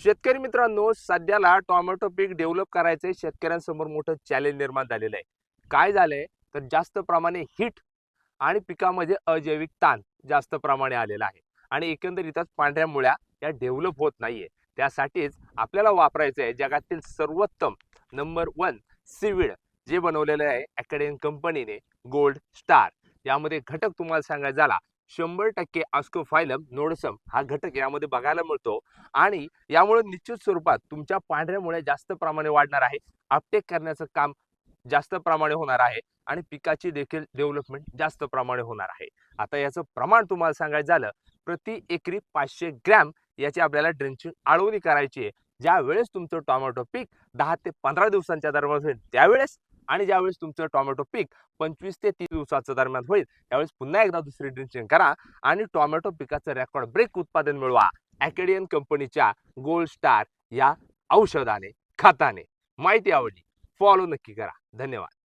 शेतकरी मित्रांनो, सध्याला टोमॅटो पीक डेव्हलप करायचे शेतकऱ्यांसमोर मोठं चॅलेंज निर्माण झालेलं आहे. काय झालंय तर जास्त प्रमाणे हीट आणि पिकामध्ये अजैविक ताण जास्त प्रमाणे आलेला आहे आणि एकंदरीतच पांढऱ्या मुळ्या या डेव्हलप होत नाहीये. त्यासाठीच आपल्याला वापरायचं आहे जगातील सर्वोत्तम नंबर 1 सीवीड जे बनवलेलं आहे अकॅडमी कंपनीने, गोल्ड स्टार. यामध्ये घटक तुम्हाला सांगायचा झाला 100% आस्कोफायलम नोडसम हा घटक यामध्ये बघायला मिळतो आणि यामुळे निश्चित स्वरूपात तुमच्या पांढऱ्या मुळ्या जास्त प्रमाणे वाढणार आहे. अपटेक करण्याचं काम जास्त प्रमाणे होणार आहे आणि पिकाची देखील डेव्हलपमेंट जास्त प्रमाणे होणार आहे. आता याचं प्रमाण तुम्हाला सांगायचं झालं प्रति एकरी 500 ग्रॅम याची आपल्याला ड्रेंचिंग आळवणी करायची आहे. ज्या वेळेस तुमचं टोमॅटो पीक 10 ते 15 दिवसांच्या दरम्यान होईल त्यावेळेस, आणि ज्यावेळेस तुमचं टोमॅटो पीक 25 ते 30 दिवसाच्या दरम्यान होईल त्यावेळेस पुन्हा एकदा दुसरी ड्रेंचिंग करा आणि टोमॅटो पिकाचं रेकॉर्ड ब्रेक उत्पादन मिळवा अकॅडियन कंपनीच्या गोल्ड स्टार या औषधाने, खताने. माहिती आवडली फॉलो नक्की करा. धन्यवाद.